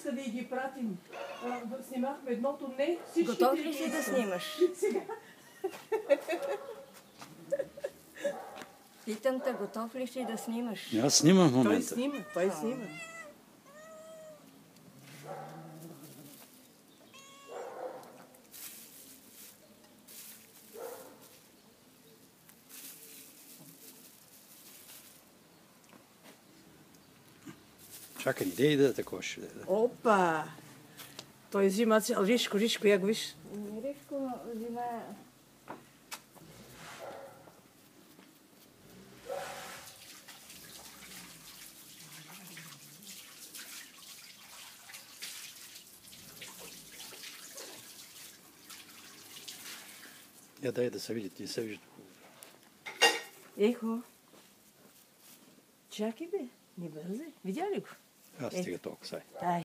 иска да ги пратим. Снимахме едното, не всичките. Готов ли си да снимаш? Сега. Питам те, готов ли си да снимаш? Аз снимам в момента. Той снима. Чакай, не да такова ще да. Опа! Той взима цял. Ришко, я го виж. Ришко взима... Я дай да се види, не се вижда. Ехо. Чакай бе, не бързай. Видя ли го? Аз стига толкова сега. Дай.